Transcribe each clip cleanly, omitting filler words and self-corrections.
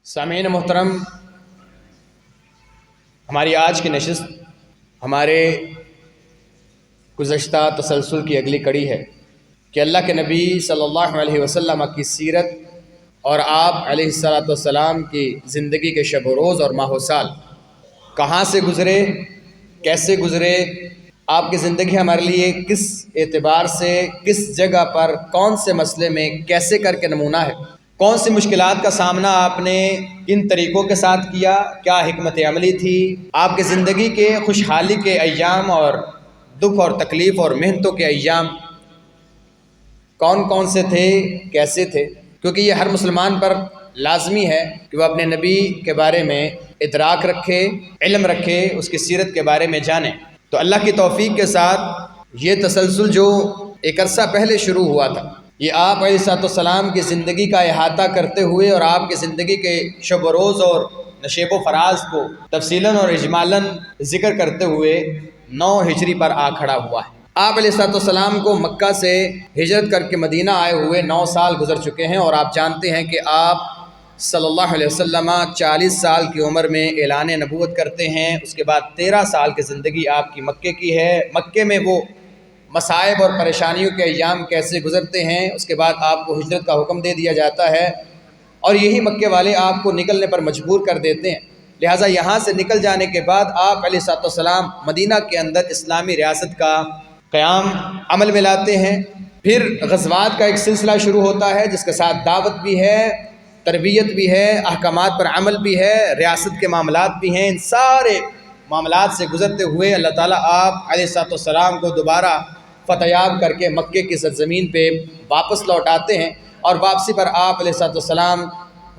سامعین محترم، ہماری آج کی نشست ہمارے گزشتہ تسلسل کی اگلی کڑی ہے کہ اللہ کے نبی صلی اللہ علیہ وسلم کی سیرت اور آپ علیہ الصلاۃ والسلام کی زندگی کے شب و روز اور ماہ و سال کہاں سے گزرے، کیسے گزرے، آپ کی زندگی ہمارے لیے کس اعتبار سے، کس جگہ پر، کون سے مسئلے میں کیسے کر کے نمونہ ہے، کون سی مشکلات کا سامنا آپ نے کن طریقوں کے ساتھ کیا، کیا حکمت عملی تھی، آپ کی زندگی کے خوشحالی کے ایام اور دکھ اور تکلیف اور محنتوں کے ایام کون کون سے تھے، کیسے تھے، کیونکہ یہ ہر مسلمان پر لازمی ہے کہ وہ اپنے نبی کے بارے میں ادراک رکھے، علم رکھے، اس کی سیرت کے بارے میں جانے۔ تو اللہ کی توفیق کے ساتھ یہ تسلسل جو ایک عرصہ پہلے شروع ہوا تھا، یہ آپ علیہ الصلوۃ والسلام کی زندگی کا احاطہ کرتے ہوئے اور آپ کی زندگی کے شب و روز اور نشیب و فراز کو تفصیلاً اور اجمالاً ذکر کرتے ہوئے 9 ہجری پر آ کھڑا ہوا ہے۔ آپ علیہ الصلوۃ والسلام کو مکہ سے ہجرت کر کے مدینہ آئے ہوئے 9 سال گزر چکے ہیں، اور آپ جانتے ہیں کہ آپ صلی اللہ علیہ وسلم 40 سال کی عمر میں اعلان نبوت کرتے ہیں۔ اس کے بعد 13 سال کی زندگی آپ کی مکے کی ہے۔ مکے میں وہ مصائب اور پریشانیوں کے ایام کیسے گزرتے ہیں، اس کے بعد آپ کو ہجرت کا حکم دے دیا جاتا ہے، اور یہی مکے والے آپ کو نکلنے پر مجبور کر دیتے ہیں۔ لہٰذا یہاں سے نکل جانے کے بعد آپ علیہ الصلوۃ والسلام مدینہ کے اندر اسلامی ریاست کا قیام عمل میں لاتے ہیں۔ پھر غزوات کا ایک سلسلہ شروع ہوتا ہے جس کے ساتھ دعوت بھی ہے، تربیت بھی ہے، احکامات پر عمل بھی ہے، ریاست کے معاملات بھی ہیں۔ ان سارے معاملات سے گزرتے ہوئے اللہ تعالیٰ آپ علیہ الصلوۃ والسلام کو دوبارہ فتح یاب کر کے مکے کی سرزمین پہ واپس لوٹاتے ہیں، اور واپسی پر آپ علیہ الصلوۃ والسلام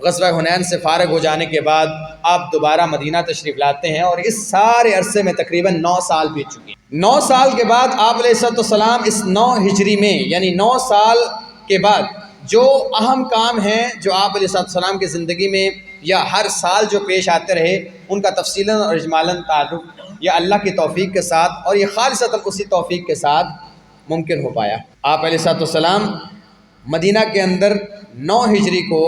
غزوہ حنین سے فارغ ہو جانے کے بعد آپ دوبارہ مدینہ تشریف لاتے ہیں، اور اس سارے عرصے میں تقریباً 9 سال بیت چکے ہیں۔ 9 سال کے بعد آپ علیہ الصلوۃ والسلام اس 9 ہجری میں، یعنی 9 سال کے بعد جو اہم کام ہیں جو آپ علیہ الصلوۃ والسلام کی زندگی میں یا ہر سال جو پیش آتے رہے، ان کا تفصیلاً اور اجمالاً تعلق یہ اللہ کی توفیق کے ساتھ اور یہ خالصتاً اسی توفیق کے ساتھ ممکن ہو پایا۔ آپ علیہ الصلوۃ والسلام مدینہ کے اندر 9 ہجری کو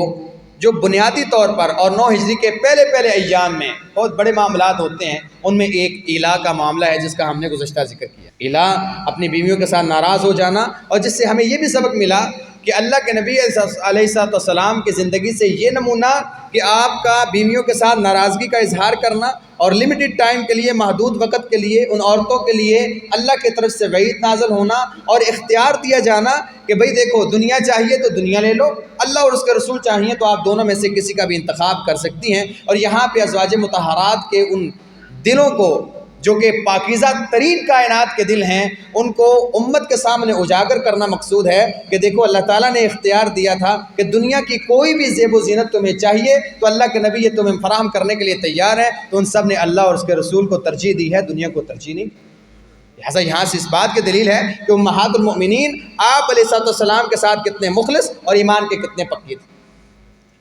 جو بنیادی طور پر، اور 9 ہجری کے پہلے ایام میں بہت بڑے معاملات ہوتے ہیں، ان میں ایک ایلا کا معاملہ ہے جس کا ہم نے گزشتہ ذکر کیا۔ ایلا اپنی بیویوں کے ساتھ ناراض ہو جانا، اور جس سے ہمیں یہ بھی سبق ملا کہ اللہ کے نبی علیہ الصلوۃ والسلام کی زندگی سے یہ نمونہ کہ آپ کا بیویوں کے ساتھ ناراضگی کا اظہار کرنا، اور لمیٹڈ ٹائم کے لیے، محدود وقت کے لیے ان عورتوں کے لیے اللہ کی طرف سے وعید نازل ہونا اور اختیار دیا جانا کہ بھئی دیکھو، دنیا چاہیے تو دنیا لے لو، اللہ اور اس کے رسول چاہیے تو آپ دونوں میں سے کسی کا بھی انتخاب کر سکتی ہیں۔ اور یہاں پہ ازواج مطہرات کے ان دلوں کو جو کہ پاکیزہ ترین کائنات کے دل ہیں، ان کو امت کے سامنے اجاگر کرنا مقصود ہے کہ دیکھو، اللہ تعالیٰ نے اختیار دیا تھا کہ دنیا کی کوئی بھی زیب و زینت تمہیں چاہیے تو اللہ کے نبی یہ تمہیں فراہم کرنے کے لیے تیار ہے، تو ان سب نے اللہ اور اس کے رسول کو ترجیح دی ہے، دنیا کو ترجیح نہیں۔ لہٰذا یہاں سے اس بات کی دلیل ہے کہ امہات المؤمنین آپ علیہ الصلوۃ والسلام کے ساتھ کتنے مخلص اور ایمان کے کتنے پکی تھے۔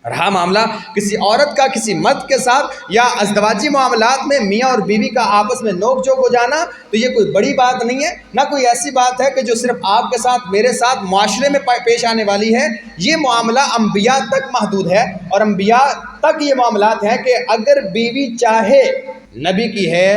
رہا معاملہ کسی عورت کا کسی مرد کے ساتھ یا ازدواجی معاملات میں میاں اور بیوی کا آپس میں نوک جھوک ہو جانا، تو یہ کوئی بڑی بات نہیں ہے، نہ کوئی ایسی بات ہے کہ جو صرف آپ کے ساتھ، میرے ساتھ، معاشرے میں پیش آنے والی ہے۔ یہ معاملہ انبیاء تک محدود ہے، اور انبیاء تک یہ معاملات ہیں کہ اگر بیوی چاہے، نبی کی ہے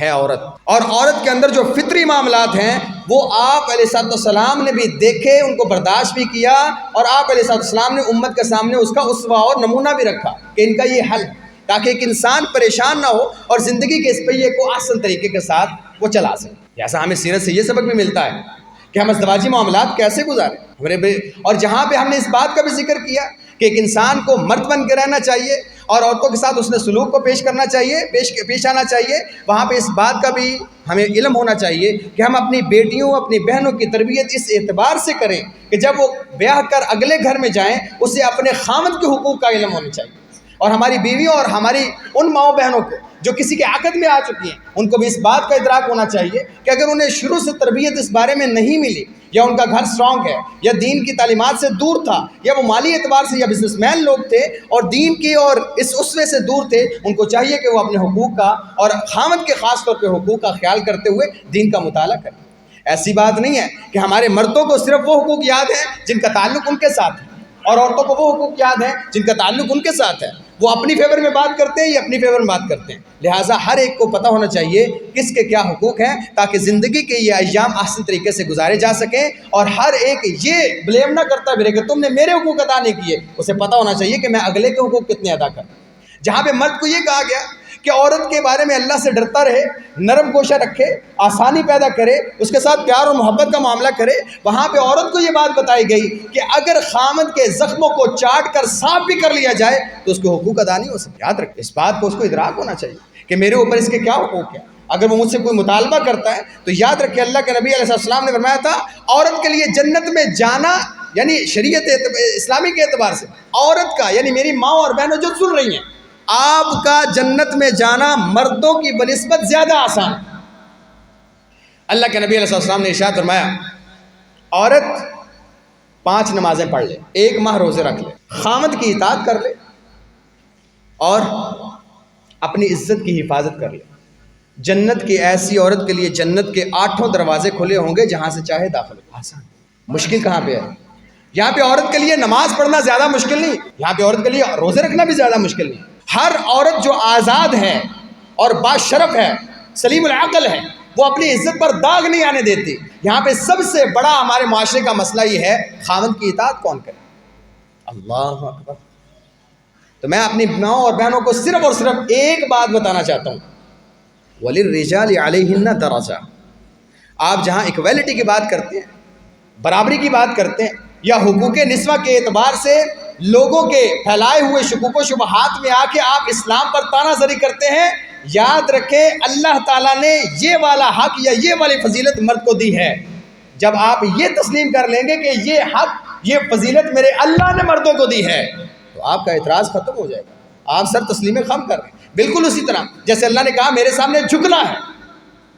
عورت، اور عورت کے اندر جو فطری معاملات ہیں وہ آپ علیہ الصلوۃ والسلام نے بھی دیکھے، ان کو برداشت بھی کیا، اور آپ علیہ الصلوۃ والسلام نے امت کے سامنے اس کا اسوہ اور نمونہ بھی رکھا کہ ان کا یہ حل، تاکہ ایک انسان پریشان نہ ہو اور زندگی کے اس پہیے کو احسن طریقے کے ساتھ وہ چلا سکے۔ جیسا ہمیں سیرت سے یہ سبق بھی ملتا ہے کہ ہم ازدواجی معاملات کیسے گزاریں، اور جہاں پہ ہم نے اس بات کا بھی ذکر کیا کہ ایک انسان کو مرد بن کے رہنا چاہیے اور عورتوں کے ساتھ اس نے سلوک کو پیش کرنا چاہیے، پیش آنا چاہیے، وہاں پہ اس بات کا بھی ہمیں علم ہونا چاہیے کہ ہم اپنی بیٹیوں، اپنی بہنوں کی تربیت اس اعتبار سے کریں کہ جب وہ بیاہ کر اگلے گھر میں جائیں اسے اپنے خامد کے حقوق کا علم ہونا چاہیے، اور ہماری بیویوں اور ہماری ان ماؤں بہنوں کو جو کسی کے عقد میں آ چکی ہیں، ان کو بھی اس بات کا ادراک ہونا چاہیے کہ اگر انہیں شروع سے تربیت اس بارے میں نہیں ملی، یا ان کا گھر سٹرانگ ہے، یا دین کی تعلیمات سے دور تھا، یا وہ مالی اعتبار سے یا بزنس مین لوگ تھے اور دین کی اور اس اسوے سے دور تھے، ان کو چاہیے کہ وہ اپنے حقوق کا اور خامد کے خاص طور پہ حقوق کا خیال کرتے ہوئے دین کا مطالعہ کریں۔ ایسی بات نہیں ہے کہ ہمارے مردوں کو صرف وہ حقوق یاد ہیں جن کا تعلق ان کے ساتھ ہے، اور عورتوں کو وہ حقوق یاد ہیں جن کا تعلق ان کے ساتھ ہے۔ وہ اپنی فیور میں بات کرتے ہیں یا اپنی فیور میں بات کرتے ہیں. لہٰذا ہر ایک کو پتہ ہونا چاہیے کس کے کیا حقوق ہیں تاکہ زندگی کے یہ ایام احسن طریقے سے گزارے جا سکیں, اور ہر ایک یہ بلیم نہ کرتا پھرے کہ تم نے میرے حقوق ادا نہیں کیے. اسے پتہ ہونا چاہیے کہ میں اگلے کے حقوق کتنے ادا کروں. جہاں پہ مرد کو یہ کہا گیا کہ عورت کے بارے میں اللہ سے ڈرتا رہے, نرم گوشہ رکھے, آسانی پیدا کرے, اس کے ساتھ پیار اور محبت کا معاملہ کرے, وہاں پہ عورت کو یہ بات بتائی گئی کہ اگر خامد کے زخموں کو چاٹ کر صاف بھی کر لیا جائے تو اس کے حقوق ادا نہیں ہو سکتے. یاد رکھے, اس بات کو اس کو ادراک ہونا چاہیے کہ میرے اوپر اس کے کیا حقوق ہیں. اگر وہ مجھ سے کوئی مطالبہ کرتا ہے تو یاد رکھے اللہ کے نبی علیہ السلام نے فرمایا تھا عورت کے لیے جنت میں جانا, یعنی شریعت اسلامی کے اعتبار سے عورت کا, یعنی میری ماں اور بہنوں جو سن رہی ہیں, آپ کا جنت میں جانا مردوں کی بنسبت زیادہ آسان. اللہ کے نبی علیہ السلام نے ارشاد فرمایا عورت 5 نمازیں پڑھ لے, 1 ماہ روزے رکھ لے, خامد کی اطاعت کر لے اور اپنی عزت کی حفاظت کر لے, جنت کی ایسی عورت کے لیے جنت کے 8 دروازے کھلے ہوں گے جہاں سے چاہے داخل ہو. آسان. مشکل کہاں پہ ہے؟ یہاں پہ عورت کے لیے نماز پڑھنا زیادہ مشکل نہیں, یہاں پہ عورت کے لیے روزے رکھنا بھی زیادہ مشکل نہیں. ہر عورت جو آزاد ہے اور باشرف ہے, سلیم العقل ہے, وہ اپنی عزت پر داغ نہیں آنے دیتی. یہاں پہ سب سے بڑا ہمارے معاشرے کا مسئلہ یہ ہے خاوند کی اطاعت کون کرے. اللہ اکبر. تو میں اپنی ماؤں اور بہنوں کو صرف اور صرف ایک بات بتانا چاہتا ہوں, وَلِلرِّجَالِ عَلَيْهِنَّ دَرَجَةٌ. آپ جہاں ایکویلٹی کی بات کرتے ہیں, برابری کی بات کرتے ہیں, یا حقوق نسواں کے اعتبار سے لوگوں کے پھیلائے ہوئے شکوک و شبہات میں آ کے آپ اسلام پر تانا زری کرتے ہیں, یاد رکھیں اللہ تعالیٰ نے یہ والا حق یا یہ والی فضیلت مرد کو دی ہے. جب آپ یہ تسلیم کر لیں گے کہ یہ حق, یہ فضیلت میرے اللہ نے مردوں کو دی ہے, تو آپ کا اعتراض ختم ہو جائے گا. آپ سر تسلیم خم کر رہے ہیں. بالکل اسی طرح جیسے اللہ نے کہا میرے سامنے جھکنا ہے,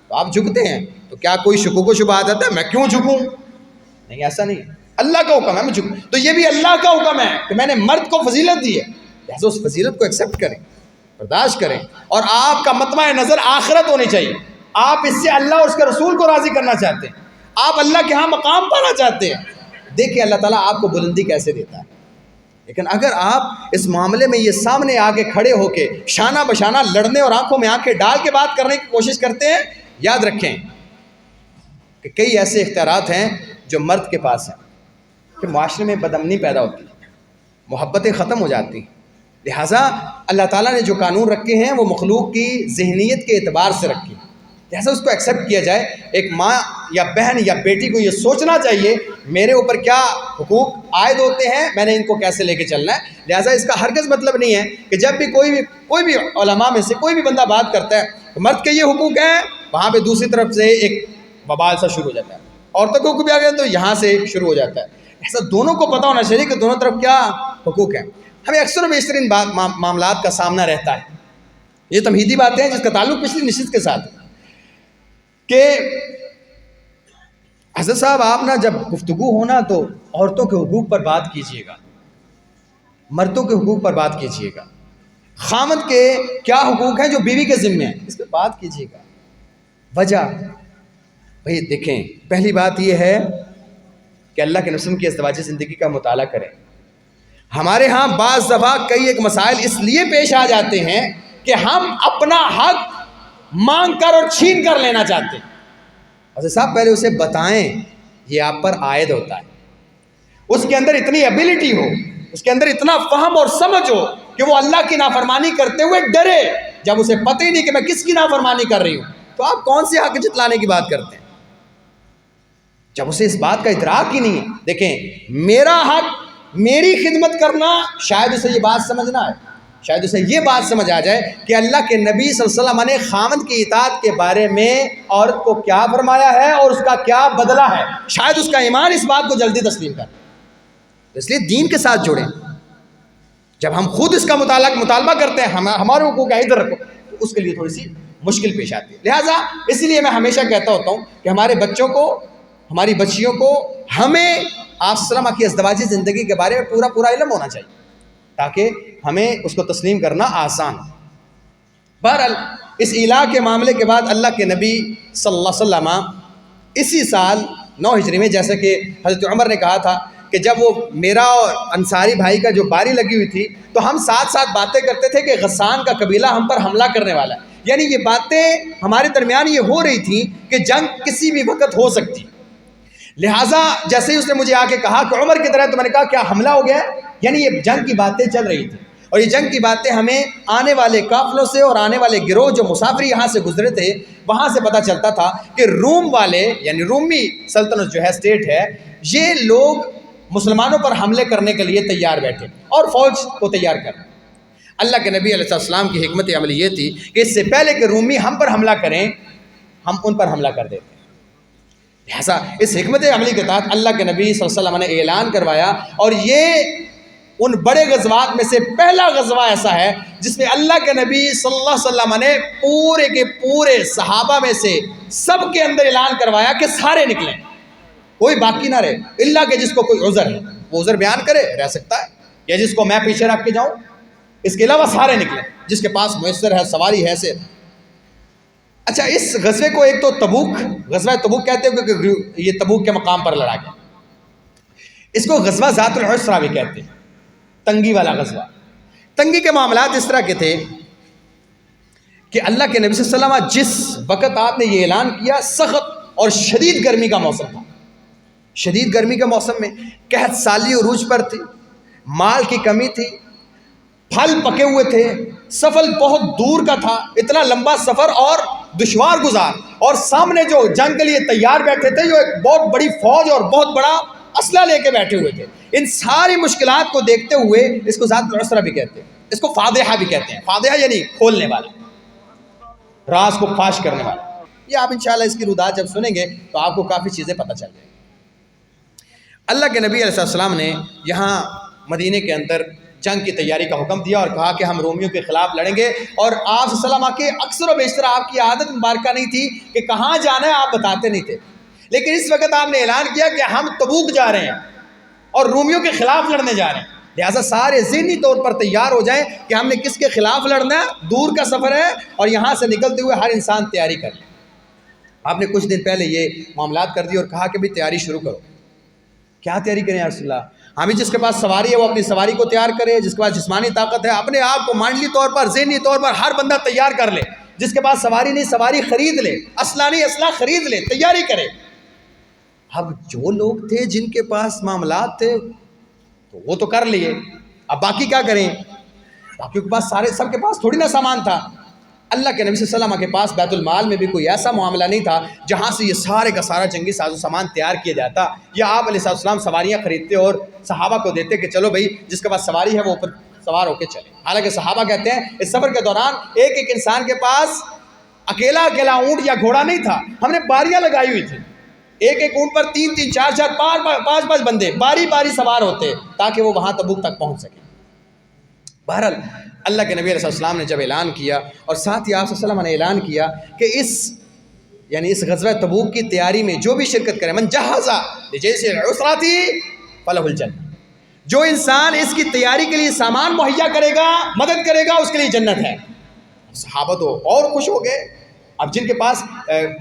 تو آپ جھکتے ہیں, تو کیا کوئی شکوک و شبہات آتا ہے میں کیوں جھکوں؟ نہیں, ایسا نہیں. اللہ کا حکم ہے میں جھکوں, تو یہ بھی اللہ کا حکم ہے کہ میں نے مرد کو فضیلت دی ہے, لہٰذا اس فضیلت کو ایکسیپٹ کریں, برداشت کریں. اور آپ کا مطمع نظر آخرت ہونی چاہیے. آپ اس سے اللہ اور اس کے رسول کو راضی کرنا چاہتے ہیں, آپ اللہ کے ہاں مقام پانا چاہتے ہیں. دیکھیں اللہ تعالیٰ آپ کو بلندی کیسے دیتا ہے. لیکن اگر آپ اس معاملے میں یہ سامنے آگے کھڑے ہو کے شانہ بشانہ لڑنے اور آنکھوں میں آنکھیں ڈال کے بات کرنے کی کوشش کرتے ہیں, یاد رکھیں کہ کئی ایسے اختیارات ہیں جو مرد کے پاس ہیں کہ معاشرے میں بدامنی پیدا ہوتی ہے, محبتیں ختم ہو جاتی ہیں. لہٰذا اللہ تعالیٰ نے جو قانون رکھے ہیں وہ مخلوق کی ذہنیت کے اعتبار سے رکھے, لہٰذا اس کو ایکسیپٹ کیا جائے. ایک ماں یا بہن یا بیٹی کو یہ سوچنا چاہیے میرے اوپر کیا حقوق عائد ہوتے ہیں, میں نے ان کو کیسے لے کے چلنا ہے. لہٰذا اس کا ہرگز مطلب نہیں ہے کہ جب بھی کوئی بھی علماء میں سے کوئی بھی بندہ بات کرتا ہے تو مرد کے یہ حقوق ہیں, وہاں پہ دوسری طرف سے ایک ببال سا شروع ہو جاتا ہے, عورتوں کے حقوق بھی آ گئے تو یہاں سے شروع ہو جاتا ہے. ایسا دونوں کو پتہ ہونا چاہیے کہ دونوں طرف کیا حقوق ہیں. ہمیں اکثر و بیشتر ان معاملات کا سامنا رہتا ہے. یہ تمہیدی باتیں ہیں جس کا تعلق پچھلی نشست کے ساتھ کہ حضرت صاحب آپ نا جب گفتگو ہونا تو عورتوں کے حقوق پر بات کیجئے گا, مردوں کے حقوق پر بات کیجئے گا, خامد کے کیا حقوق ہیں جو بیوی کے ذمے ہیں اس پہ بات کیجئے گا. وجہ بھئی دیکھیں, پہلی بات یہ ہے کہ اللہ کے نبی کی ازدواجی زندگی کا مطالعہ کریں. ہمارے ہاں بعض دفعہ کئی ایک مسائل اس لیے پیش آ جاتے ہیں کہ ہم اپنا حق مانگ کر اور چھین کر لینا چاہتے ہیں. حضرت صاحب پہلے اسے بتائیں یہ آپ پر عائد ہوتا ہے, اس کے اندر اتنی ایبیلٹی ہو, اس کے اندر اتنا فہم اور سمجھ ہو کہ وہ اللہ کی نافرمانی کرتے ہوئے ڈرے. جب اسے پتہ ہی نہیں کہ میں کس کی نافرمانی کر رہی ہوں تو آپ کون سے حق جتلانے کی بات کرتے ہیں, جب اسے اس بات کا ادراک ہی نہیں ہے. دیکھیں میرا حق, میری خدمت کرنا, شاید اسے یہ بات سمجھنا ہے, شاید اسے یہ بات سمجھ آ جائے کہ اللہ کے نبی صلی اللہ علیہ وسلم نے خامد کی اطاعت کے بارے میں عورت کو کیا فرمایا ہے اور اس کا کیا بدلہ ہے. شاید اس کا ایمان اس بات کو جلدی تسلیم کر. اس لیے دین کے ساتھ جڑیں. جب ہم خود اس کا مطالبہ کرتے ہیں ہمارے حقوق کا ادھر رکھو, تو اس کے لیے تھوڑی سی مشکل پیش آتی ہے. لہٰذا اسی لیے میں ہمیشہ کہتا ہوتا ہوں کہ ہمارے بچوں کو, ہماری بچیوں کو, ہمیں آپ سلمہ کی ازدواجی زندگی کے بارے میں پورا علم ہونا چاہیے تاکہ ہمیں اس کو تسلیم کرنا آسان ہو. بہرحال اس الہ کے معاملے کے بعد اللہ کے نبی صلی اللہ علیہ وسلم اسی سال 9 ہجری میں, جیسے کہ حضرت عمر نے کہا تھا کہ جب وہ میرا اور انصاری بھائی کا جو باری لگی ہوئی تھی تو ہم ساتھ ساتھ باتیں کرتے تھے کہ غسان کا قبیلہ ہم پر حملہ کرنے والا ہے. یعنی یہ باتیں ہمارے درمیان یہ ہو رہی تھی کہ جنگ کسی بھی وقت ہو سکتی. لہٰذا جیسے ہی اس نے مجھے آ کے کہا کہ عمر کی طرح، تو میں نے کہا کیا حملہ ہو گیا ہے؟ یعنی یہ جنگ کی باتیں چل رہی تھی، اور یہ جنگ کی باتیں ہمیں آنے والے قافلوں سے اور آنے والے گروہ جو مسافری یہاں سے گزرے تھے وہاں سے پتہ چلتا تھا کہ روم والے، یعنی رومی سلطنت جو ہے، اسٹیٹ ہے، یہ لوگ مسلمانوں پر حملے کرنے کے لیے تیار بیٹھے اور فوج کو تیار کر. اللہ کے نبی علیہ السلام کی حکمت عملی یہ تھی کہ اس سے پہلے کہ رومی ہم پر حملہ کریں، ہم ان پر حملہ کر دیتے. لہٰذا اس حکمت عملی کے تحت اللہ کے نبی صلی اللہ علیہ وسلم نے اعلان کروایا، اور یہ ان بڑے غزوات میں سے پہلا غزوہ ایسا ہے جس میں اللہ کے نبی صلی اللہ علیہ وسلم نے پورے کے پورے صحابہ میں سے سب کے اندر اعلان کروایا کہ سارے نکلیں، کوئی باقی نہ رہے، اللہ کہ جس کو کوئی عذر ہے وہ عذر بیان کرے، رہ سکتا ہے، یا جس کو میں پیچھے رکھ کے جاؤں. اس کے علاوہ سارے نکلیں جس کے پاس میسر ہے، سواری ہے سے. اچھا، اس غزوے کو ایک تو تبوک، غزوہ تبوک کہتے ہیں کیونکہ یہ تبوک کے مقام پر لڑا گیا. اس کو غزوہ ذات العسرہ بھی کہتے ہیں، تنگی والا غزوہ. تنگی کے معاملات اس طرح کے تھے کہ اللہ کے نبی صلی اللہ علیہ وسلم جس وقت آپ نے یہ اعلان کیا، سخت اور شدید گرمی کا موسم تھا. شدید گرمی کے موسم میں قحط سالی عروج پر تھی، مال کی کمی تھی، پھل پکے ہوئے تھے، سفر بہت دور کا تھا، اتنا لمبا سفر اور دشوار گزار، اور سامنے جو جنگ کے لیے تیار بیٹھے تھے جو ایک بہت بڑی فوج اور بہت بڑا اسلحہ لے کے بیٹھے ہوئے تھے. ان ساری مشکلات کو دیکھتے ہوئے اس کو ذات العسرہ بھی کہتے ہیں، اس کو فاضحہ بھی کہتے ہیں. فاضحہ یعنی کھولنے والا، راز کو فاش کرنے والا. یہ آپ انشاءاللہ اس کی رودات جب سنیں گے تو آپ کو کافی چیزیں پتہ چل جائیں گی. اللہ کے نبی علیہ السلام نے یہاں مدینے کے اندر جنگ کی تیاری کا حکم دیا اور کہا کہ ہم رومیوں کے خلاف لڑیں گے. اور آپ صلی اللہ علیہ وسلم کے اکثر و بیشتر آپ کی عادت مبارکہ نہیں تھی کہ کہاں جانا ہے آپ بتاتے نہیں تھے، لیکن اس وقت آپ نے اعلان کیا کہ ہم تبوک جا رہے ہیں اور رومیوں کے خلاف لڑنے جا رہے ہیں. لہٰذا سارے ذہنی طور پر تیار ہو جائیں کہ ہم نے کس کے خلاف لڑنا ہے، دور کا سفر ہے، اور یہاں سے نکلتے ہوئے ہر انسان تیاری کر لے. آپ نے کچھ دن پہلے یہ معاملات کر دی اور کہا کہ بھی تیاری شروع کرو. کیا تیاری کریں یا رسول اللہ؟ ہمیں جس کے پاس سواری ہے وہ اپنی سواری کو تیار کرے، جس کے پاس جسمانی طاقت ہے اپنے آپ کو مانڈلی طور پر، ذہنی طور پر ہر بندہ تیار کر لے. جس کے پاس سواری نہیں، سواری خرید لے، اسلحہ نہیں، اسلحہ خرید لے، تیاری کرے. اب جو لوگ تھے جن کے پاس معاملات تھے تو وہ تو کر لیے، اب باقی کیا کریں؟ باقی کے پاس سب کے پاس تھوڑی نا سامان تھا. اللہ کے نبی صلی اللہ علیہ وسلم کے پاس بیت المال میں بھی کوئی ایسا معاملہ نہیں تھا جہاں سے یہ سارے کا سارا جنگی ساز و سامان تیار کیا جاتا، یا آپ علیہ السلام سواریاں خریدتے اور صحابہ کو دیتے کہ چلو بھائی جس کے پاس سواری ہے وہ اوپر سوار ہو کے چلے. حالانکہ صحابہ کہتے ہیں اس سفر کے دوران ایک ایک انسان کے پاس اکیلا اونٹ یا گھوڑا نہیں تھا، ہم نے باریاں لگائی ہوئی تھی. ایک ایک اونٹ پر 3 4 5 بندے باری باری سوار ہوتے تاکہ وہ وہاں تبوک تک پہنچ سکے. بہرحال اللہ کے نبی علیہ السلام نے جب اعلان کیا، اور ساتھ ہی آپ صلی اللہ علیہ وسلم نے اعلان کیا کہ اس غزوہ تبوک کی تیاری میں جو بھی شرکت کرے، من جہز لجیش العسرۃ فلہ الجنہ، جو انسان اس کی تیاری کے لیے سامان مہیا کرے گا، مدد کرے گا، اس کے لیے جنت ہے. صحابہ تو اور خوش ہو گئے. اب جن کے پاس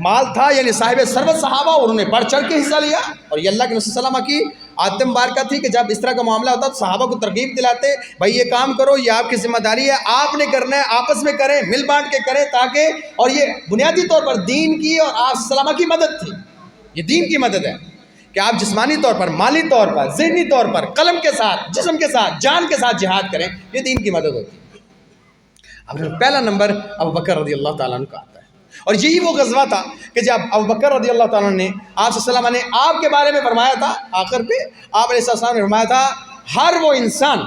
مال تھا، یعنی صاحب ثروت صحابہ، انہوں نے بڑھ چڑھ کے حصہ لیا. اور یہ اللہ کے نبی صلی اللہ علیہ وسلم کی عادت مبارکہ تھی کہ جب اس طرح کا معاملہ ہوتا تو صحابہ کو ترغیب دلاتے، بھائی یہ کام کرو، یہ آپ کی ذمہ داری ہے، آپ نے کرنا ہے، آپس میں کریں، مل بانٹ کے کریں، تاکہ، اور یہ بنیادی طور پر دین کی اور آپ صلی اللہ علیہ وسلم کی مدد تھی. یہ دین کی مدد ہے کہ آپ جسمانی طور پر، مالی طور پر، ذہنی طور پر، قلم کے ساتھ، جسم کے ساتھ، جان کے ساتھ جہاد کریں. یہ دین کی مدد ہوتی ہے. اب پہلا نمبر ابوبکر رضی اللہ تعالیٰ عنہ کا آتا ہے، اور یہی وہ غزوہ تھا کہ جب ابوبکر رضی اللہ تعالیٰ عنہ نے آپ صلی اللہ علیہ وسلم نے آپ کے بارے میں فرمایا تھا، آخر پہ آپ علیہ السلام نے فرمایا تھا، ہر وہ انسان،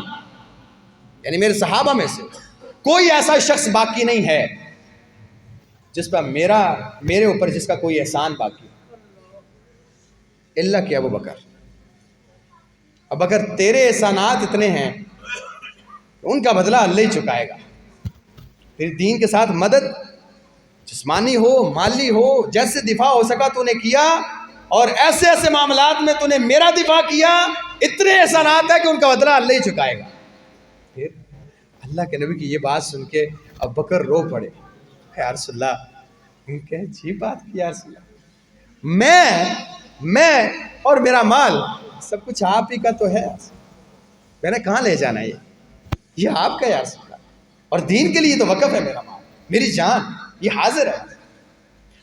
یعنی میرے صحابہ میں سے کوئی ایسا شخص باقی نہیں ہے جس پر میرے اوپر جس کا کوئی احسان باقی اللہ کہ ابوبکر. ابوبکر تیرے احسانات اتنے ہیں ان کا بدلہ اللہ ہی چکائے گا. پھر دین کے ساتھ مدد، جسمانی ہو، مالی ہو، جیسے دفاع ہو سکا تو نے کیا، اور ایسے ایسے معاملات میں تو نے میرا دفاع کیا، اتنے احسانات ہیں کہ ان کا بدلہ اللہ ہی چکائے گا. پھر اللہ کے نبی کی یہ بات سن کے ابوبکر رو پڑے. یا رسول اللہ، کیا عجیب بات کی یا رسول اللہ، میں میں اور میرا مال سب کچھ آپ ہی کا تو ہے، میں نے کہاں لے جانا ہے، یہ آپ کا یا رسول اللہ، اور دین کے لیے تو وقف ہے میرا مال، میری جان یہ حاضر ہے۔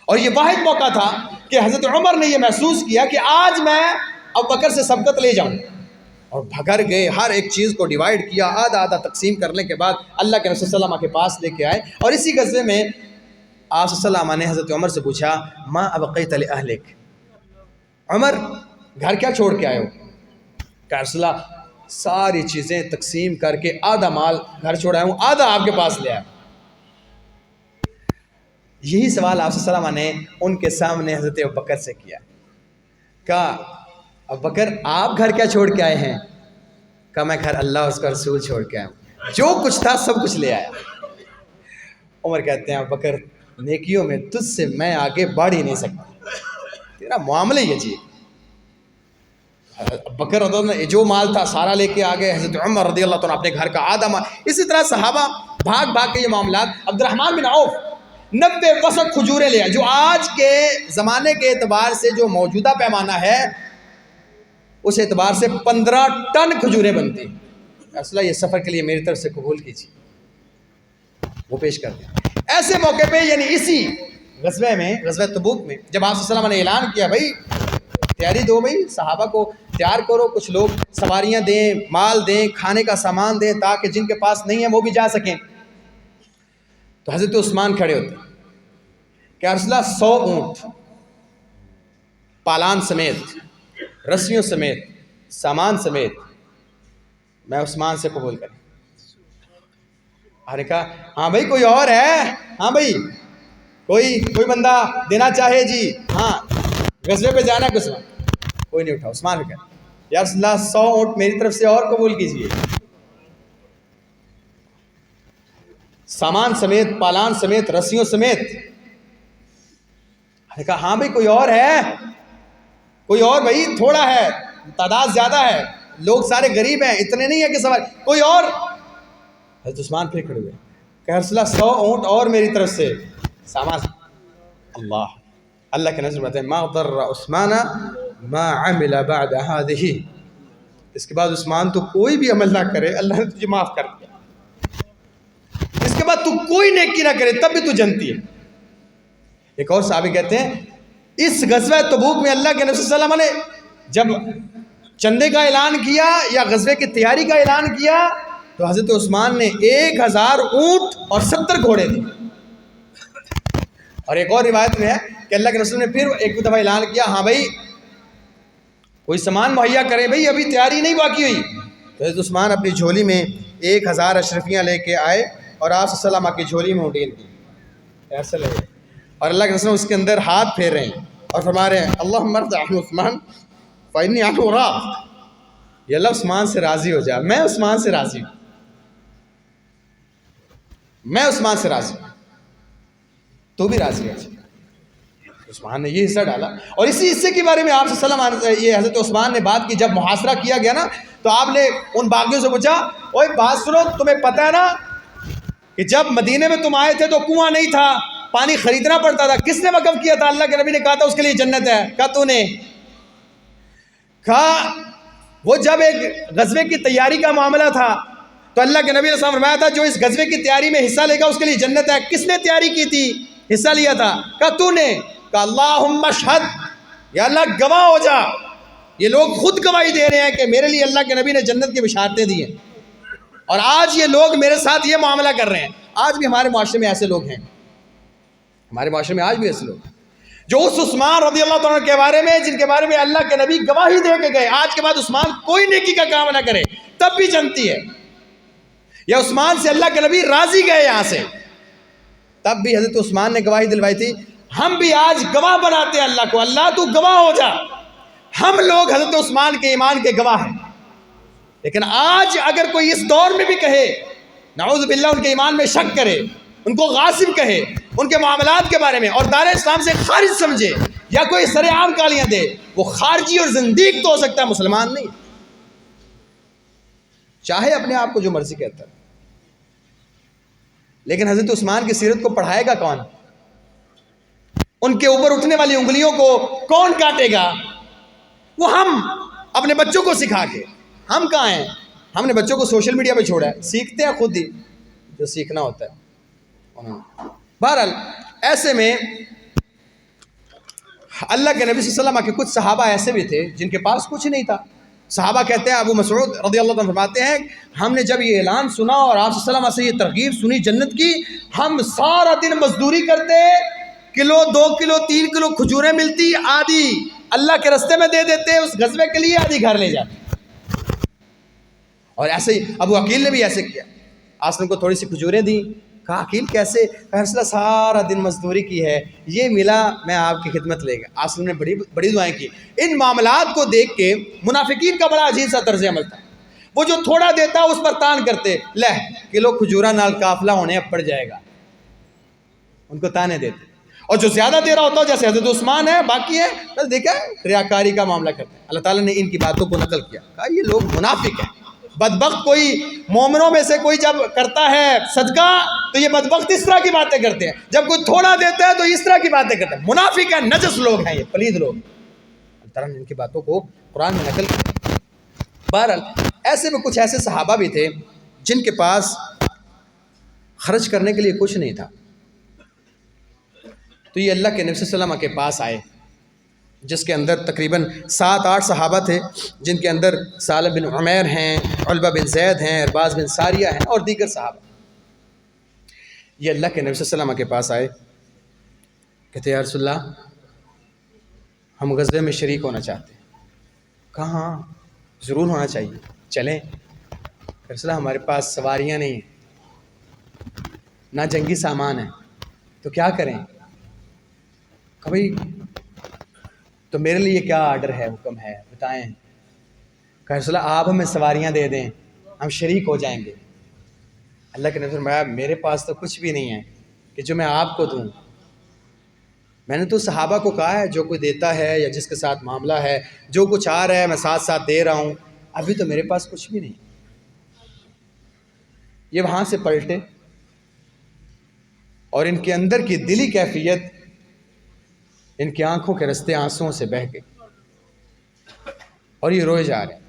اور یہ واحد موقع تھا کہ حضرت عمر نے یہ محسوس کیا کہ آج میں ابوبکر سے سبقت لے جاؤں، اور بھگر گئے، ہر ایک چیز کو ڈیوائیڈ کیا، آدھا آدھا تقسیم کرنے کے بعد اللہ کے رسول صلی اللہ علیہ وسلم کے پاس لے کے آئے۔ اور اسی غزوے میں آپ صلی اللہ علیہ وسلم نے حضرت عمر سے پوچھا ما ابقیت لأہلک، عمر گھر کیا چھوڑ کے آئے ہو؟ کہ رسول اللہ ساری چیزیں تقسیم کر کے آدھا مال گھر چھوڑ آیا ہوں، آدھا آپ کے پاس لے آیا۔ یہی سوال آپ صلی اللہ علیہ وسلم نے ان کے سامنے حضرت ابوبکر سے کیا، کہا ابوبکر آپ گھر کیا چھوڑ کے آئے ہیں؟ کہا میں گھر اللہ اس کا رسول چھوڑ کے آیا ہوں، جو کچھ تھا سب کچھ لے آیا۔ عمر کہتے ہیں ابوبکر نیکیوں میں تجھ سے میں آگے بڑھ ہی نہیں سکتا، تیرا معاملہ ہی عجیب۔ ابوبکر رضی اللہ عنہ جو مال تھا سارا لے کے آگے، حضرت عمر رضی اللہ عنہ اپنے گھر کا آدھا مال، اسی طرح صحابہ بھاگ بھاگ کے یہ معاملات۔ عبد الرحمن بن عوف 90 وسق کھجوریں لے آئے، جو آج کے زمانے کے اعتبار سے جو موجودہ پیمانہ ہے اس اعتبار سے 15 ٹن کھجوریں بنتی ہیں۔ اصلا یہ سفر کے لیے میری طرف سے قبول کیجیے، وہ پیش کر دیں۔ ایسے موقع پہ یعنی اسی غزوے میں، غزوہ تبوک میں، جب آپ صلی اللہ علیہ وسلم نے اعلان کیا بھائی تیاری دو، بھائی صحابہ کو تیار کرو، کچھ لوگ سواریاں دیں، مال دیں، کھانے کا سامان دیں، تاکہ جن کے پاس نہیں ہے وہ بھی جا سکیں، تو حضرت عثمان کھڑے ہوتے کہ یا رسول اللہ 100 اونٹ پالان سمیت، رسیوں سمیت، سامان سمیت میں عثمان سے قبول کروں۔ نے کہا ہاں بھائی کوئی اور ہے، ہاں بھائی کوئی بندہ دینا چاہے، جی ہاں غزوے پہ جانا ہے، کوئی نہیں اٹھا۔ عثمان نے کہا یا رسول اللہ 100 اونٹ میری طرف سے اور قبول کیجیے، سامان سمیت، پالان سمیت، رسیوں سمیت۔ نے کہا ہاں بھائی کوئی اور ہے، کوئی اور، بھائی تھوڑا ہے، تعداد زیادہ ہے، لوگ سارے غریب ہیں، اتنے نہیں ہے کہ سوال، کوئی اور۔ حضرت عثمان پھر کھڑے ہوئے کہ رسول اللہ 100 اونٹ اور میری طرف سے سامان۔ اللہ کے نظر بتائیں ما ضر عثمان ما عمل بعد هذه، اس کے بعد عثمان تو کوئی بھی عمل نہ کرے اللہ نے تجھے معاف کر دیا، اس کے بعد تو کوئی نیکی نہ کرے تب بھی تو جنتی ہے۔ ایک اور صحابی کہتے ہیں اس غزوہ تبوک میں اللہ کے نبی صلی اللہ علیہ وسلم نے جب چندے کا اعلان کیا یا غزوے کی تیاری کا اعلان کیا تو حضرت عثمان نے 1000 اونٹ اور 70 گھوڑے دیے۔ اور ایک اور روایت میں ہے کہ اللہ کے رسول نے پھر ایک دفعہ اعلان کیا ہاں بھائی کوئی سامان مہیا کرے، بھائی ابھی تیاری نہیں باقی ہوئی، تو حضرت عثمان اپنی جھولی میں 1000 اشرفیاں لے کے آئے اور آپ صلی اللہ علیہ وسلم کی جھولی میں اڈین دی، ایسا لگے، اور اللہ کے رسول اس کے اندر ہاتھ پھیر رہے ہیں اور فرما رہے ہیں اللہم ارض عن عثمان فإنی عنہ راض، یہ اللہ عثمان سے راضی ہو جا، میں عثمان سے راضی ہوں، میں عثمان سے راضی ہوں، تو بھی راضی ہو جا۔ عثمان نے یہ حصہ ڈالا، اور اسی حصے کے بارے میں آپ صلی اللہ علیہ وسلم یہ حضرت عثمان نے بات کی، جب محاصرہ کیا گیا نا تو آپ نے ان باغیوں سے پوچھا اوے بات سنو، تمہیں پتہ ہے نا کہ جب مدینے میں تم آئے تھے تو کنواں نہیں تھا، پانی خریدنا پڑتا تھا، کس نے وقف کیا تھا؟ اللہ کے نبی نے کہا تھا اس کے لیے جنت ہے، کہا تو نے، کہا وہ جب ایک غزوے کی تیاری کا معاملہ تھا تو اللہ کے نبی نے فرمایا تھا جو اس غزوے کی تیاری میں حصہ لے گا اس کے لیے جنت ہے، کس نے تیاری کی تھی، حصہ لیا تھا؟ کہا تو نے، کہا اللہم اشہد، یا اللہ گواہ ہو جا، یہ لوگ خود گواہی دے رہے ہیں کہ میرے لیے اللہ کے نبی نے جنت کی بشارتیں دی ہیں، اور آج یہ لوگ میرے ساتھ یہ معاملہ کر رہے ہیں۔ آج بھی ہمارے معاشرے میں ایسے لوگ ہیں، ہمارے معاشرے میں آج بھی ایسے لوگ ہیں جو اس عثمان رضی اللہ عنہ کے بارے میں، جن کے بارے میں اللہ کے نبی گواہی دے کے گئے، آج کے بعد عثمان کوئی نیکی کا کام نہ کرے تب بھی جنتی ہے، یا عثمان سے اللہ کے نبی راضی گئے یہاں سے تب بھی حضرت عثمان نے گواہی دلوائی تھی۔ ہم بھی آج گواہ بناتے ہیں اللہ کو، اللہ تو گواہ ہو جا، ہم لوگ حضرت عثمان کے ایمان کے گواہ ہیں، لیکن آج اگر کوئی اس دور میں بھی کہے نعوذ باللہ ان کے ایمان میں شک کرے، ان کو غاصب کہے ان کے معاملات کے بارے میں اور دار اسلام سے خارج سمجھے یا کوئی سر عام گالیاں دے، وہ خارجی اور زندیق تو ہو سکتا ہے، مسلمان نہیں، چاہے اپنے آپ کو جو مرضی کہتا ہے، لیکن حضرت عثمان کی سیرت کو پڑھائے گا کون؟ ان کے اوپر اٹھنے والی انگلیوں کو کون کاٹے گا؟ وہ ہم اپنے بچوں کو سکھا کے، ہم کہاں ہیں؟ ہم نے بچوں کو سوشل میڈیا پہ چھوڑا ہے، سیکھتے ہیں خود ہی جو سیکھنا ہوتا ہے۔ بہرحال ایسے میں اللہ کے نبی صلی اللہ علیہ وسلم کے کچھ صحابہ ایسے بھی تھے جن کے پاس کچھ نہیں تھا۔ صحابہ کہتے ہیں، ابو مسعود رضی اللہ عنہ فرماتے ہیں، ہم نے جب یہ اعلان سنا اور آپ صلی اللہ علیہ وسلم سے یہ ترغیب سنی جنت کی، ہم سارا دن مزدوری کرتے، کلو 2 کلو 3 کلو کھجوریں ملتی، آدھی اللہ کے راستے میں دے دیتے اس غزوے کے لیے، آدھی گھر لے جاتے۔ اور ایسے ہی ابو عقیل نے بھی ایسے کیا، آسلم کو تھوڑی سی کھجوریں دیں، کہا عقیل کیسے؟ کہا رسول اللہ سارا دن مزدوری کی ہے، یہ ملا میں آپ کی خدمت لے گا۔ آسلم نے بڑی دعائیں کی۔ ان معاملات کو دیکھ کے منافقین کا بڑا عجیب سا طرز عمل تھا، وہ جو تھوڑا دیتا اس پر تان کرتے، لے کلو کھجورا نال قافلہ ہونے اب پڑ جائے گا، ان کو تانے دیتے۔ اور جو زیادہ دے رہا ہوتا جیسے حضرت عثمان ہے، باقی ہے، بس دیکھا ریاکاری کا معاملہ کرتے ہیں۔ اللہ تعالیٰ نے ان کی باتوں کو نقل کیا، کہا یہ لوگ منافق ہیں۔ بدبخت کوئی مومنوں میں سے کوئی جب کرتا ہے صدقہ تو یہ بدبخت اس طرح کی باتیں کرتے ہیں، جب کوئی تھوڑا دیتا ہے تو اس طرح کی باتیں کرتے ہیں۔ منافق ہیں، نجس لوگ ہیں، یہ پلید لوگ۔ اللہ تعالیٰ نے ان کی باتوں کو قرآن میں نقل کیا۔ بہرحال ایسے میں کچھ ایسے صحابہ بھی تھے جن کے پاس خرچ کرنے کے لیے کچھ نہیں تھا، تو یہ اللہ کے نبی صلی اللہ علیہ وسلم کے پاس آئے، جس کے اندر تقریباً 7-8 صحابہ تھے، جن کے اندر سالم بن عمیر ہیں، علبہ بن زید ہیں، ارباز بن ساریہ ہیں اور دیگر صحابہ۔ یہ اللہ کے نبی صلی اللہ علیہ وسلم کے پاس آئے، کہتے یا رسول اللہ ہم غزوے میں شریک ہونا چاہتے ہیں۔ کہاں؟ ضرور ہونا چاہیے، چلیں۔ رسول اللہ ہمارے پاس سواریاں نہیں ہیں، نہ جنگی سامان ہے، تو کیا کریں؟ کہ بھائی تو میرے لیے کیا آرڈر ہے، حکم ہے، بتائیں۔ کہ رسول اللہ آپ ہمیں سواریاں دے دیں، ہم شریک ہو جائیں گے۔ اللہ کے نبی نے فرمایا میرے پاس تو کچھ بھی نہیں ہے کہ جو میں آپ کو دوں، میں نے تو صحابہ کو کہا ہے جو کوئی دیتا ہے یا جس کے ساتھ معاملہ ہے، جو کچھ آ رہا ہے میں ساتھ ساتھ دے رہا ہوں، ابھی تو میرے پاس کچھ بھی نہیں۔ یہ وہاں سے پلٹے اور ان کے اندر کی دلی کیفیت ان کی آنکھوں کے رستے آنسوؤں سے بہہ گئی اور یہ روئے جا رہے ہیں۔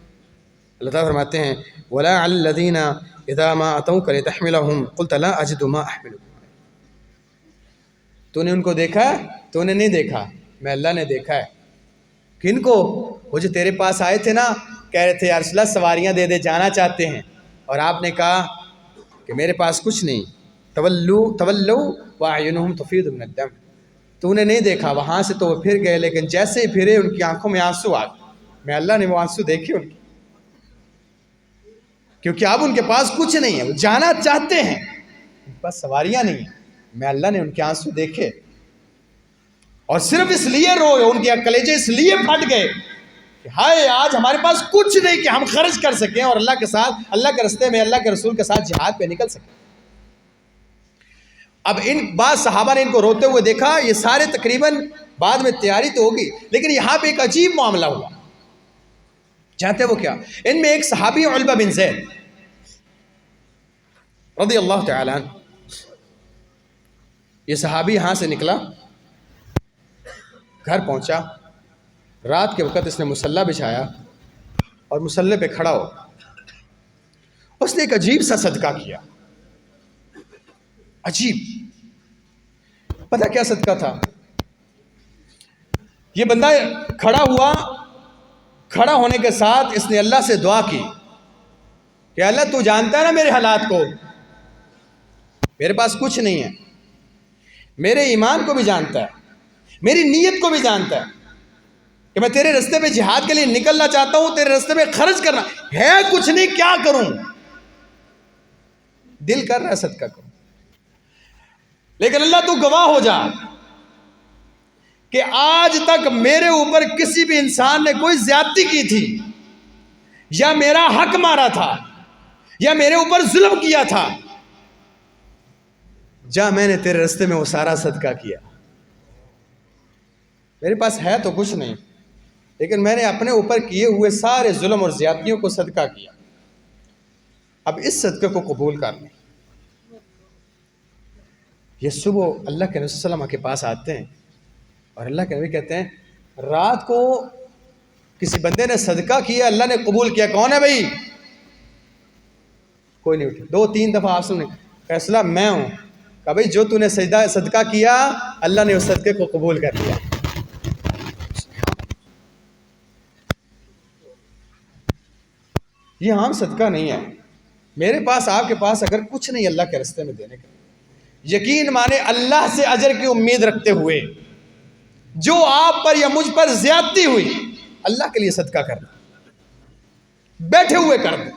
اللہ تعالیٰ فرماتے ہیں وَلَا عَلَى الَّذِينَ إِذَا مَا أَتَوْكَ لِتَحْمِلَهُمْ قُلْتَ لَا أَجِدُ مَا أَحْمِلُكُمْ۔ تو نے ان کو دیکھا ہے؟ تو نے نہیں دیکھا، میں اللہ نے دیکھا ہے۔ کن کو؟ وہ جو تیرے پاس آئے تھے نا، کہہ رہے تھے یا رسول اللہ سواریاں دے دے، جانا چاہتے ہیں، اور آپ نے کہا کہ میرے پاس کچھ نہیں۔ تولوا وَأَعْيُنُهُمْ تَفِيضُ مِنَ الدَّمْعِ۔ تو نے نہیں دیکھا، وہاں سے تو وہ پھر گئے، لیکن جیسے ہی پھرے ان کی آنکھوں میں آنسو آ گئے۔ میں اللہ نے وہ آنسو دیکھے ان کی، کیونکہ اب ان کے پاس کچھ نہیں ہے، وہ جانا چاہتے ہیں، بس سواریاں نہیں ہیں۔ میں اللہ نے ان کے آنسو دیکھے اور صرف اس لیے روئے، ان کے کلیجے اس لیے پھٹ گئے کہ ہائے آج ہمارے پاس کچھ نہیں کہ ہم خرچ کر سکیں اور اللہ کے ساتھ، اللہ کے راستے میں اللہ کے رسول کے ساتھ جہاد پہ نکل سکیں۔ اب ان بعض صحابہ نے ان کو روتے ہوئے دیکھا، یہ سارے تقریباً بعد میں تیاری تو ہوگی، لیکن یہاں پہ ایک عجیب معاملہ ہوا۔ جانتے وہ کیا؟ ان میں ایک صحابی علبہ بن زید رضی اللہ تعالی عنہ، یہ صحابی یہاں سے نکلا، گھر پہنچا، رات کے وقت اس نے مصلی بچھایا اور مصلی پہ کھڑا ہو اس نے ایک عجیب سا صدقہ کیا۔ عجیب، پتہ کیا صدقہ تھا؟ یہ بندہ کھڑا ہوا، کھڑا ہونے کے ساتھ اس نے اللہ سے دعا کی کہ اللہ تو جانتا ہے نا میرے حالات کو، میرے پاس کچھ نہیں ہے، میرے ایمان کو بھی جانتا ہے، میری نیت کو بھی جانتا ہے کہ میں تیرے راستے پہ جہاد کے لیے نکلنا چاہتا ہوں، تیرے راستے پہ خرچ کرنا ہے، کچھ نہیں، کیا کروں؟ دل کر رہا ہے صدقہ کروں، لیکن اللہ تو گواہ ہو جا کہ آج تک میرے اوپر کسی بھی انسان نے کوئی زیادتی کی تھی یا میرا حق مارا تھا یا میرے اوپر ظلم کیا تھا، جا میں نے تیرے راستے میں وہ سارا صدقہ کیا۔ میرے پاس ہے تو کچھ نہیں، لیکن میں نے اپنے اوپر کیے ہوئے سارے ظلم اور زیادتیوں کو صدقہ کیا، اب اس صدقے کو قبول کر لیں۔ یہ صبح اللہ کے نبی صلی اللہ علیہ وسلم کے پاس آتے ہیں اور اللہ کے نبی کہتے ہیں رات کو کسی بندے نے صدقہ کیا، اللہ نے قبول کیا، کون ہے بھائی؟ کوئی نہیں اٹھا. 2-3 دفعہ آپ نے فیصلہ میں ہوں. کہا بھائی جو تو نے صدقہ کیا اللہ نے اس صدقے کو قبول کر لیا. یہ عام صدقہ نہیں ہے. میرے پاس آپ کے پاس اگر کچھ نہیں اللہ کے راستے میں دینے کا، یقین مانے اللہ سے اجر کی امید رکھتے ہوئے جو آپ پر یا مجھ پر زیادتی ہوئی، اللہ کے لیے صدقہ کرنا، بیٹھے ہوئے کرنا.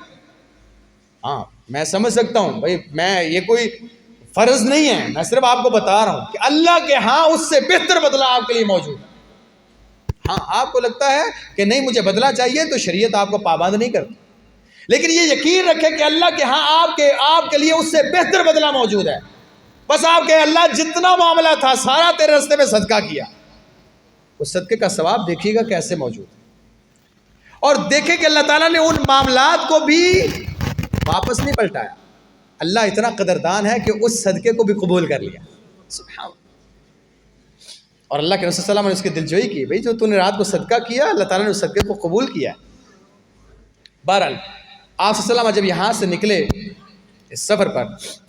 ہاں میں سمجھ سکتا ہوں بھائی، میں یہ کوئی فرض نہیں ہے، میں صرف آپ کو بتا رہا ہوں کہ اللہ کے ہاں اس سے بہتر بدلہ آپ کے لیے موجود ہے. ہاں آپ کو لگتا ہے کہ نہیں مجھے بدلہ چاہیے تو شریعت آپ کو پابند نہیں کرتی، لیکن یہ یقین رکھے کہ اللہ کے ہاں آپ کے لیے اس سے بہتر بدلہ موجود ہے. بس آپ کہ اللہ جتنا معاملہ تھا سارا تیرے راستے میں صدقہ کیا، اس صدقے کا ثواب دیکھیے گا کیسے موجود ہے. اور دیکھیں کہ اللہ تعالیٰ نے ان معاملات کو بھی واپس نہیں پلٹایا. اللہ اتنا قدردان ہے کہ اس صدقے کو بھی قبول کر لیا. سبحان اللہ. اور اللہ کے رسول صلی اللہ علیہ وسلم نے اس کی دلجوئی کی، بھائی جو تو نے رات کو صدقہ کیا اللہ تعالیٰ نے اس صدقے کو قبول کیا. بہرحال آپ صلی اللہ علیہ وسلم جب یہاں سے نکلے اس سفر پر،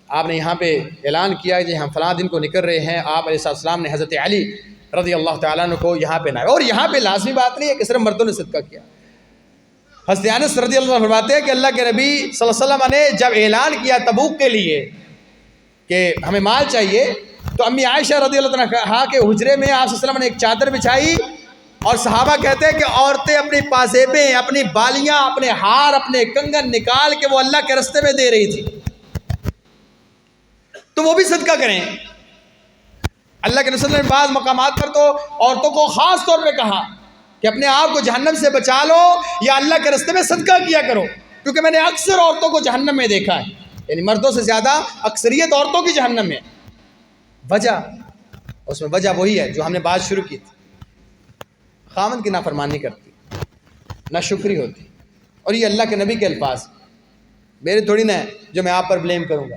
آپ نے یہاں پہ اعلان کیا کہ ہم فلاں دن کو نکل رہے ہیں. آپ علیہ السلام نے حضرت علی رضی اللہ تعالیٰ عنہ کو یہاں پہ لائے. اور یہاں پہ لازمی بات نہیں ہے کہ صرف مردوں نے صدقہ کیا. حضرت انس رضی اللہ عنہ فرماتے ہیں کہ اللہ کے نبی صلی اللہ علیہ وسلم نے جب اعلان کیا تبوک کے لیے کہ ہمیں مال چاہیے، تو امی عائشہ رضی اللہ عنہ کہا کہ حجرے میں آپ صلی اللہ علیہ وسلم نے ایک چادر بچھائی، اور صحابہ کہتے ہیں کہ عورتیں اپنی پازیبیں، اپنی بالیاں، اپنے ہار، اپنے کنگن نکال کے وہ اللہ کے راستے میں دے رہی تھی. تو وہ بھی صدقہ کریں. اللہ کے رسول نے بعض مقامات پر تو عورتوں کو خاص طور پہ کہا کہ اپنے آپ کو جہنم سے بچا لو یا اللہ کے راستے میں صدقہ کیا کرو، کیونکہ میں نے اکثر عورتوں کو جہنم میں دیکھا ہے. یعنی مردوں سے زیادہ اکثریت عورتوں کی جہنم میں. وجہ اس میں وجہ وہی ہے جو ہم نے بات شروع کی تھی، خاوند کی نافرمانی کرتی، ناشکری ہوتی. اور یہ اللہ کے نبی کے الفاظ میرے تھوڑی نہ ہے جو میں آپ پر بلیم کروں گا.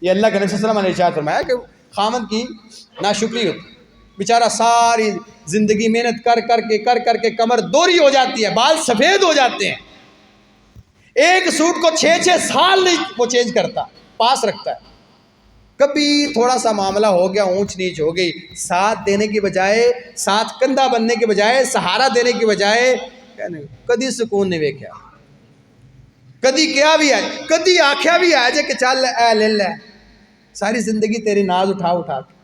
یہ اللہ کے نبی صلی اللہ علیہ وسلم نے ارشاد فرمایا کہ خاوند کی ناشکری ہوتی. بیچارہ ساری زندگی محنت کر کے کمر دوری ہو جاتی ہے، بال سفید ہو جاتے ہیں، ایک سوٹ کو 6 سال نہیں وہ چینج کرتا، پاس رکھتا ہے. کبھی تھوڑا سا معاملہ ہو گیا، اونچ نیچ ہو گئی، ساتھ دینے کی بجائے، ساتھ کندھا بننے کے بجائے، سہارا دینے کی بجائے کدی سکون نہیں ویکھیا. کدی کیا بھی ہے، کدی آکھیا بھی ہے جے کہ چل اے لے لے. ساری زندگی تیری ناز اٹھا کے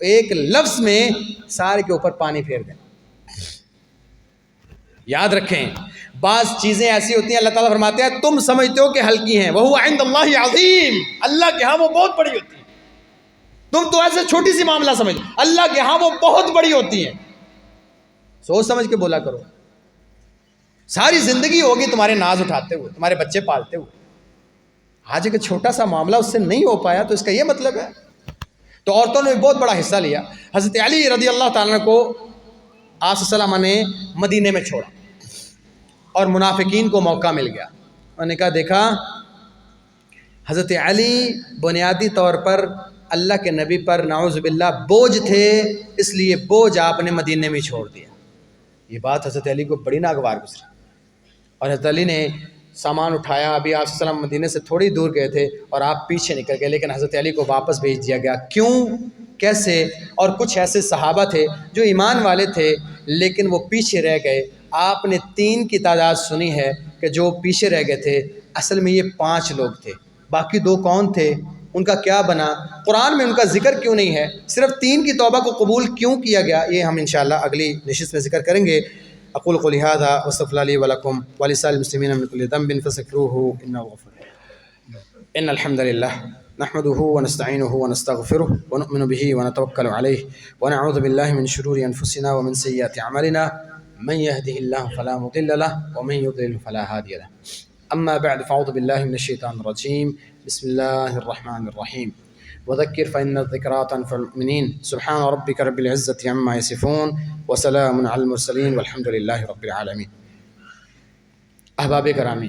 ایک لفظ میں سارے کے اوپر پانی پھیر دیں. یاد رکھیں بعض چیزیں ایسی ہوتی ہیں اللہ تعالیٰ فرماتے ہیں تم سمجھتے ہو کہ ہلکی ہیں، وَهُوَ عِندَ اللَّهِ عَظِيمٌ، اللہ کے ہاں وہ بہت بڑی ہوتی ہیں. تم تو ایسے چھوٹی سی معاملہ سمجھ، اللہ کے ہاں وہ بہت بڑی ہوتی ہیں. سوچ سمجھ کے بولا کرو. ساری زندگی ہوگی تمہارے ناز اٹھاتے ہوئے، تمہارے بچے پالتے ہوئے، آج ایک چھوٹا سا معاملہ اس سے نہیں ہو پایا تو اس کا یہ مطلب ہے. تو عورتوں نے بھی بہت بڑا حصہ لیا. حضرت علی رضی اللہ تعالیٰ کو آپ صلی اللہ علیہ وسلم نے مدینے میں چھوڑا اور منافقین کو موقع مل گیا. انہوں نے کہا دیکھا حضرت علی بنیادی طور پر اللہ کے نبی پر نعوذ باللہ بوجھ تھے، اس لیے بوجھ آپ نے مدینے میں چھوڑ دیا. یہ بات حضرت علی کو بڑی ناگوار گزری اور حضرت علی نے سامان اٹھایا. ابھی آپ صلی اللہ علیہ وسلم مدینے سے تھوڑی دور گئے تھے اور آپ پیچھے نکل گئے، لیکن حضرت علی کو واپس بھیج دیا گیا. کیوں، کیسے؟ اور کچھ ایسے صحابہ تھے جو ایمان والے تھے لیکن وہ پیچھے رہ گئے. آپ نے 3 کی تعداد سنی ہے کہ جو پیچھے رہ گئے تھے، اصل میں یہ 5 لوگ تھے. باقی 2 کون تھے، ان کا کیا بنا، قرآن میں ان کا ذکر کیوں نہیں ہے، صرف 3 کی توبہ کو قبول کیوں کیا گیا، یہ ہم انشاءاللہ اگلی نشست میں ذکر کریں گے. اقول قولی ھذا واستغفر اللہ لی ولکم ولسائر المسلمین من کل ذنب فاستغفروہ انہ غفور. ان الحمد للہ نحمده ونستعینه ونستغفره ونؤمن به ونتوکل علیہ ونعوذ باللہ من شرور انفسنا ومن سیئات اعمالنا من يهده الله فلا مضل له ومن يضلل فلا هادي له. اما بعد فاعوذ باللہ من الشیطان الرجیم. بسم اللہ الرحمن الرحیم. وذکر فإن الذکریٰ تنفع المؤمنین. سبحان ربک رب العزة عما یصفون وسلام علی المرسلین والحمد للہ رب العالمین. احباب کرامی،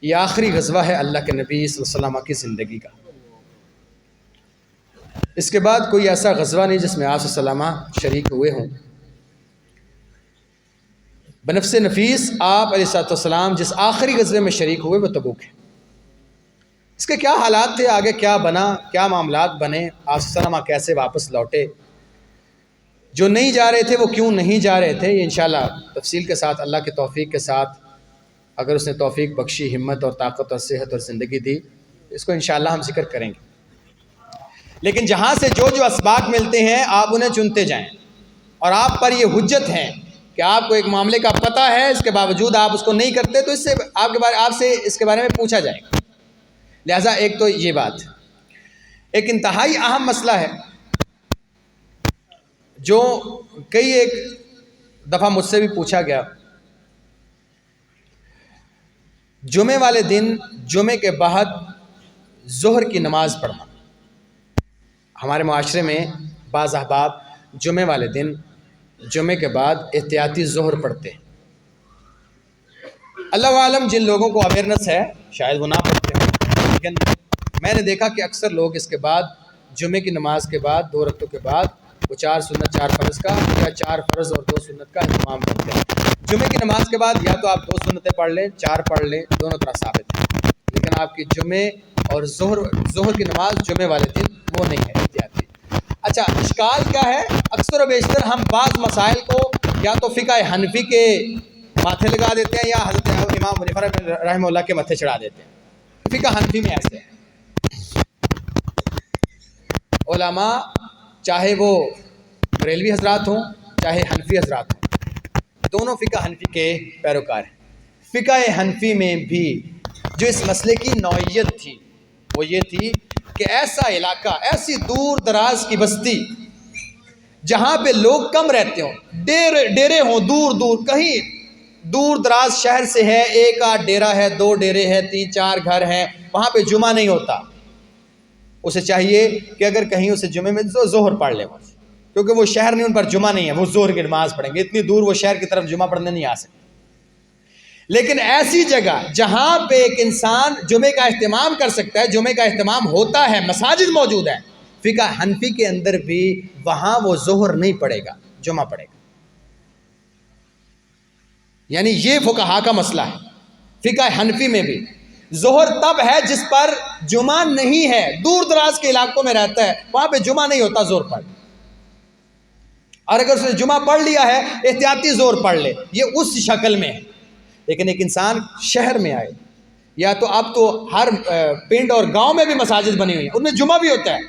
یہ آخری غزوہ ہے اللہ کے نبی صلی اللہ علیہ وسلم کی زندگی کا. اس کے بعد کوئی ایسا غزوہ نہیں جس میں آپ صلی اللہ علیہ وسلم شریک ہوئے ہوں. بنفس نفیس آپ علیہ الصلوۃ والسلام جس آخری غزوے میں شریک ہوئے وہ تبوک ہے۔ اس کے کیا حالات تھے، آگے کیا بنا، کیا معاملات بنے، آپ صلی اللہ علیہ وسلم کیسے واپس لوٹے، جو نہیں جا رہے تھے وہ کیوں نہیں جا رہے تھے، یہ انشاءاللہ تفصیل کے ساتھ اللہ کی توفیق کے ساتھ، اگر اس نے توفیق بخشی، ہمت اور طاقت اور صحت اور زندگی دی، اس کو انشاءاللہ ہم ذکر کریں گے۔ لیکن جہاں سے جو اسباق ملتے ہیں آپ انہیں چنتے جائیں، اور آپ پر یہ حجت ہے کہ آپ کو ایک معاملے کا پتہ ہے، اس کے باوجود آپ اس کو نہیں کرتے، تو اس سے آپ سے اس کے بارے میں پوچھا جائے گا۔ لہٰذا ایک تو یہ بات، ایک انتہائی اہم مسئلہ ہے جو کئی ایک دفعہ مجھ سے بھی پوچھا گیا، جمعے والے دن جمعے کے بعد ظہر کی نماز پڑھنا۔ ہمارے معاشرے میں بعض احباب جمعے والے دن جمعے کے بعد احتیاطی ظہر پڑھتے ہیں۔ اللہ عالم جن لوگوں کو اویئرنس ہے شاید وہ نہ پڑھتے ہیں، لیکن میں نے دیکھا کہ اکثر لوگ اس کے بعد جمعے کی نماز کے بعد 2 رکعتوں کے بعد وہ 4 سنت 4 فرض کا یا 4 فرض اور 2 سنت کا اہتمام کرتے ہیں۔ جمعے کی نماز کے بعد یا تو آپ 2 سنتیں پڑھ لیں، 4 پڑھ لیں، دونوں طرح ثابت ہیں، لیکن آپ کی جمعے اور ظہر کی نماز جمعے والے دن وہ نہیں ہے احتیاطی۔ اچھا، اشکال کیا ہے؟ اکثر و بیشتر ہم بعض مسائل کو یا تو فقہ حنفی کے ماتھے لگا دیتے ہیں یا حضرت امام حنیفہ رحمہ اللہ کے ماتھے چڑھا دیتے ہیں۔ فقہ حنفی میں ایسے ہے، علماء چاہے وہ بریلوی حضرات ہوں چاہے حنفی حضرات ہوں، دونوں فقہ حنفی کے پیروکار ہیں۔ فقہ حنفی میں بھی جو اس مسئلے کی نوعیت تھی وہ یہ تھی کہ ایسا علاقہ، ایسی دور دراز کی بستی جہاں پہ لوگ کم رہتے ہوں، ڈیرے ہوں دور دور، کہیں دور دراز شہر سے ہے، 1 آدھ ڈیرا ہے، 2 ڈیرے ہیں، 3 4 گھر ہیں، وہاں پہ جمعہ نہیں ہوتا، اسے چاہیے کہ اگر کہیں اسے جمعے میں ظہر پڑھ لے، کیونکہ وہ شہر نہیں، ان پر جمعہ نہیں ہے، وہ ظہر کی نماز پڑھیں گے، اتنی دور وہ شہر کی طرف جمعہ پڑھنے نہیں آ سکتے۔ لیکن ایسی جگہ جہاں پہ ایک انسان جمعے کا اہتمام کر سکتا ہے، جمعے کا اہتمام ہوتا ہے، مساجد موجود ہے، فقہ حنفی کے اندر بھی وہاں وہ ظہر نہیں پڑھے گا، جمعہ پڑھے گا۔ یعنی یہ فقہا کا مسئلہ ہے۔ فقہ حنفی میں بھی ظہر تب ہے جس پر جمعہ نہیں ہے، دور دراز کے علاقوں میں رہتا ہے، وہاں پہ جمعہ نہیں ہوتا، ظہر پڑھ، اور اگر اس نے جمعہ پڑھ لیا ہے احتیاطی ظہر پڑھ لے، یہ اس شکل میں ہے۔ لیکن ایک انسان شہر میں آئے، یا تو اب تو ہر پنڈ اور گاؤں میں بھی مساجد بنی ہوئی ہیں، ان میں جمعہ بھی ہوتا ہے،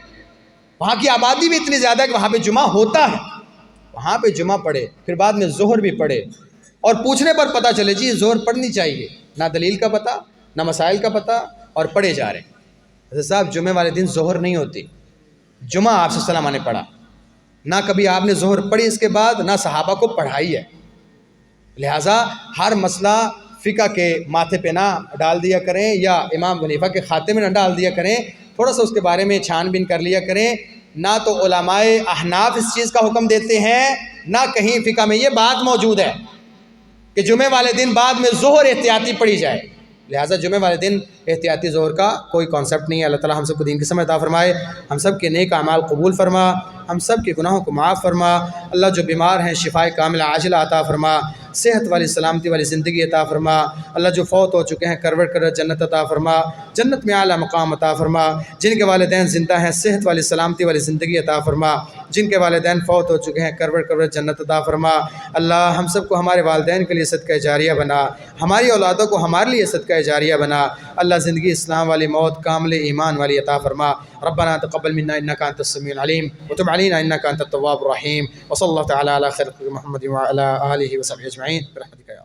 وہاں کی آبادی بھی اتنی زیادہ ہے کہ وہاں پہ جمعہ ہوتا ہے، وہاں پہ جمعہ پڑھے، پھر بعد میں ظہر بھی پڑھے، اور پوچھنے پر پتہ چلے جی ظہر پڑھنی چاہیے، نہ دلیل کا پتہ نہ مسائل کا پتہ، اور پڑھے جا رہے ہیں۔ حضرت صاحب جمعے والے دن ظہر نہیں ہوتی، جمعہ آپ صلی اللہ علیہ وسلم نے پڑھا، نہ کبھی آپ نے ظہر پڑھی اس کے بعد، نہ صحابہ کو پڑھائی ہے۔ لہٰذا ہر مسئلہ فقہ کے ماتھے پہ نہ ڈال دیا کریں، یا امام حنیفہ کے خاتے میں نہ ڈال دیا کریں، تھوڑا سا اس کے بارے میں چھان بین کر لیا کریں۔ نہ تو علماء احناف اس چیز کا حکم دیتے ہیں، نہ کہیں فقہ میں یہ بات موجود ہے کہ جمعے والے دن بعد میں ظہر احتیاطی پڑھی جائے۔ لہٰذا جمعے والے دن احتیاطی ظہر کا کوئی کانسیپٹ نہیں ہے۔ اللہ تعالیٰ ہم سب کو دین کی سمجھ عطا فرمائے، ہم سب کے نیک اعمال قبول فرما، ہم سب کے گناہوں کو معاف فرما۔ اللہ جو بیمار ہیں شفائے کاملہ عاجلہ عطا فرما، صحت والی سلامتی والی زندگی عطا فرما۔ اللہ جو فوت ہو چکے ہیں کروٹ کر جنت عطا فرما، جنت میں اعلیٰ مقام عطا فرما۔ جن کے والدین زندہ ہیں صحت والی سلامتی والی زندگی عطا فرما، جن کے والدین فوت ہو چکے ہیں کروٹ کر جنت عطا فرما۔ اللہ ہم سب کو ہمارے والدین کے لیے صدقہ جاریہ بنا، ہماری اولادوں کو ہمارے لیے صدقہ جاریہ بنا۔ اللہ زندگی اسلام والی، موت کامل ایمان والی عطا فرما۔ ربنا تقبل منا انك انت السميع العليم وتب علينا انك انت التواب الرحيم، وصلى الله تعالى على خير محمد وعلى اله وصحبه اجمعين برحمتك يا